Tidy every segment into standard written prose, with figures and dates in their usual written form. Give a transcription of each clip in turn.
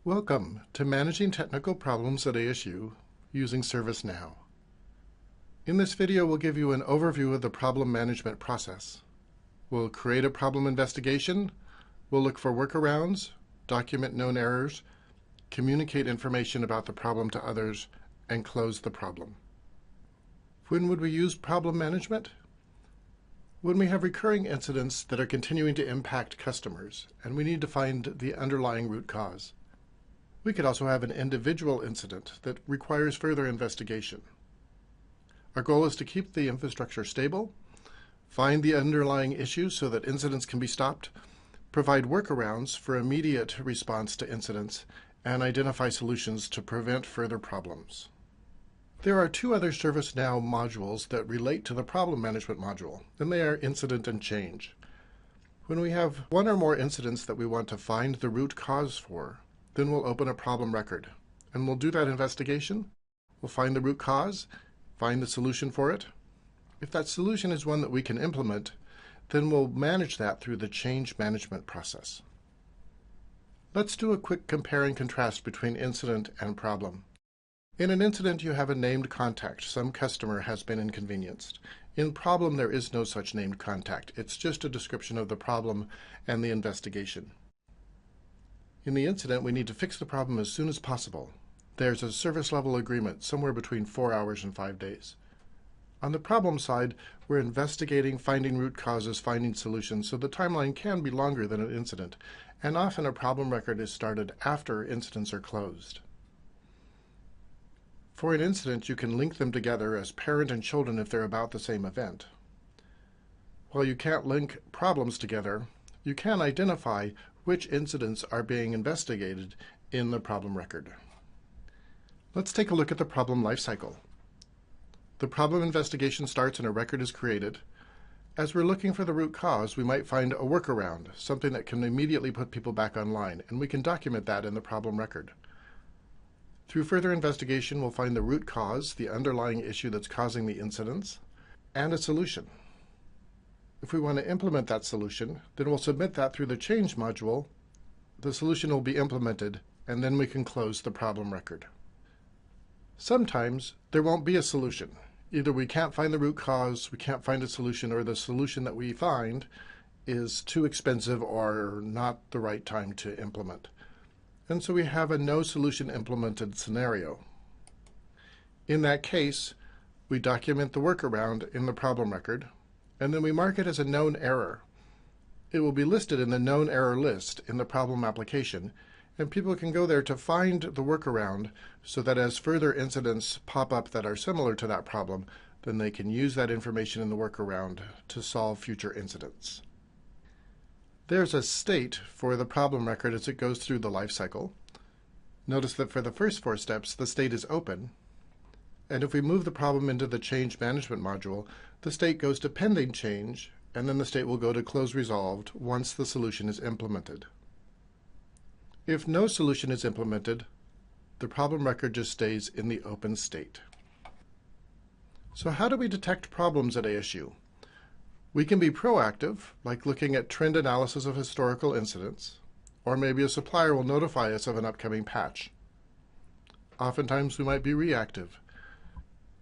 Welcome to Managing Technical Problems at ASU using ServiceNow. In this video, we'll give you an overview of the problem management process. We'll create a problem investigation, we'll look for workarounds, document known errors, communicate information about the problem to others, and close the problem. When would we use problem management? When we have recurring incidents that are continuing to impact customers, and we need to find the underlying root cause. We could also have an individual incident that requires further investigation. Our goal is to keep the infrastructure stable, find the underlying issues so that incidents can be stopped, provide workarounds for immediate response to incidents, and identify solutions to prevent further problems. There are two other ServiceNow modules that relate to the problem management module, and they are incident and change. When we have one or more incidents that we want to find the root cause for, then we'll open a problem record, and we'll do that investigation. We'll find the root cause, find the solution for it. If that solution is one that we can implement, then we'll manage that through the change management process. Let's do a quick compare and contrast between incident and problem. In an incident, you have a named contact. Some customer has been inconvenienced. In problem, there is no such named contact. It's just a description of the problem and the investigation. In the incident, we need to fix the problem as soon as possible. There's a service level agreement somewhere between 4 hours and 5 days. On the problem side, we're investigating, finding root causes, finding solutions, so the timeline can be longer than an incident, and often a problem record is started after incidents are closed. For an incident, you can link them together as parent and children if they're about the same event. While you can't link problems together, you can identify which incidents are being investigated in the problem record. Let's take a look at the problem lifecycle. The problem investigation starts and a record is created. As we're looking for the root cause, we might find a workaround, something that can immediately put people back online, and we can document that in the problem record. Through further investigation, we'll find the root cause, the underlying issue that's causing the incidents, and a solution. If we want to implement that solution, then we'll submit that through the change module. The solution will be implemented, and then we can close the problem record. Sometimes there won't be a solution. Either we can't find the root cause, we can't find a solution, or the solution that we find is too expensive or not the right time to implement. And so we have a no solution implemented scenario. In that case, we document the workaround in the problem record, and then we mark it as a known error. It will be listed in the known error list in the problem application, and people can go there to find the workaround so that as further incidents pop up that are similar to that problem, then they can use that information in the workaround to solve future incidents. There's a state for the problem record as it goes through the life cycle. Notice that for the first 4 steps, the state is open. And if we move the problem into the change management module, the state goes to pending change, and then the state will go to close resolved once the solution is implemented. If no solution is implemented, the problem record just stays in the open state. So how do we detect problems at ASU? We can be proactive, like looking at trend analysis of historical incidents, or maybe a supplier will notify us of an upcoming patch. Oftentimes we might be reactive.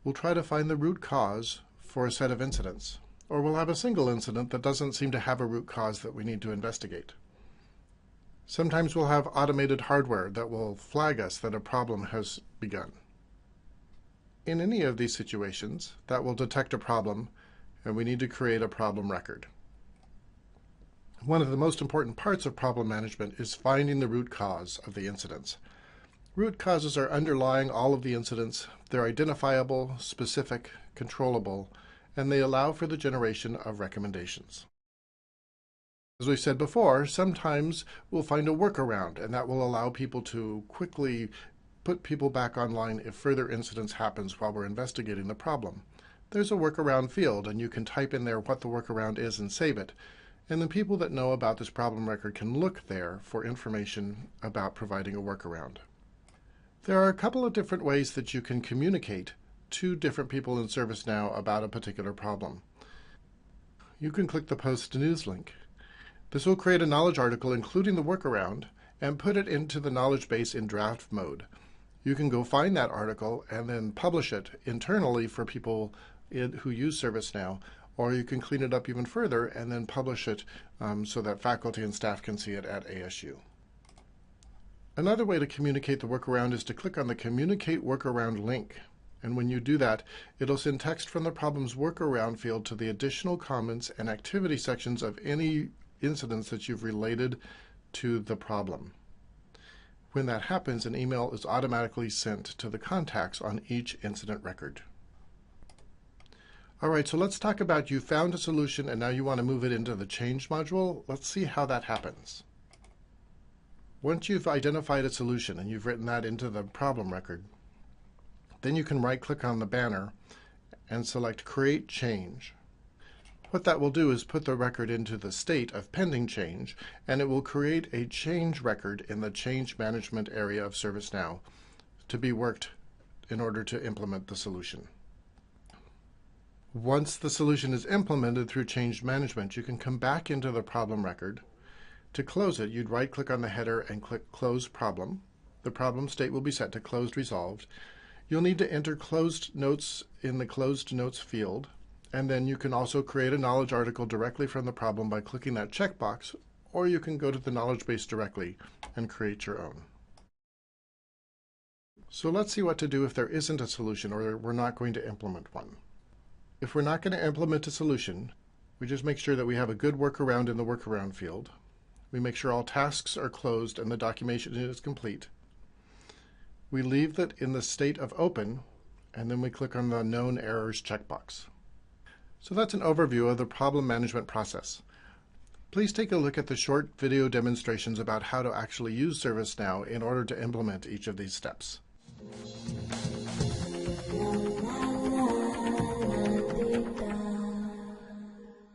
We'll try to find the root cause for a set of incidents, or we'll have a single incident that doesn't seem to have a root cause that we need to investigate. Sometimes we'll have automated hardware that will flag us that a problem has begun. In any of these situations, that will detect a problem, and we need to create a problem record. One of the most important parts of problem management is finding the root cause of the incidents. Root causes are underlying all of the incidents. They're identifiable, specific, controllable, and they allow for the generation of recommendations. As we said before, sometimes we'll find a workaround, and that will allow people to quickly put people back online if further incidents happens while we're investigating the problem. There's a workaround field, and you can type in there what the workaround is and save it. And the people that know about this problem record can look there for information about providing a workaround. There are a couple of different ways that you can communicate to different people in ServiceNow about a particular problem. You can click the Post News link. This will create a knowledge article including the workaround, and put it into the knowledge base in draft mode. You can go find that article and then publish it internally for people who use ServiceNow, or you can clean it up even further and then publish it so that faculty and staff can see it at ASU. Another way to communicate the workaround is to click on the Communicate Workaround link. And when you do that, it'll send text from the problem's workaround field to the additional comments and activity sections of any incidents that you've related to the problem. When that happens, an email is automatically sent to the contacts on each incident record. All right, so let's talk about you found a solution and now you want to move it into the change module. Let's see how that happens. Once you've identified a solution and you've written that into the problem record, then you can right-click on the banner and select Create Change. What that will do is put the record into the state of pending change, and it will create a change record in the change management area of ServiceNow to be worked in order to implement the solution. Once the solution is implemented through change management, you can come back into the problem record. To close it, you'd right-click on the header and click Close Problem. The problem state will be set to Closed Resolved. You'll need to enter closed notes in the Closed Notes field, and then you can also create a knowledge article directly from the problem by clicking that checkbox, or you can go to the knowledge base directly and create your own. So let's see what to do if there isn't a solution or we're not going to implement one. If we're not going to implement a solution, we just make sure that we have a good workaround in the workaround field. We make sure all tasks are closed and the documentation is complete. We leave that in the state of open, and then we click on the Known Errors checkbox. So that's an overview of the problem management process. Please take a look at the short video demonstrations about how to actually use ServiceNow in order to implement each of these steps.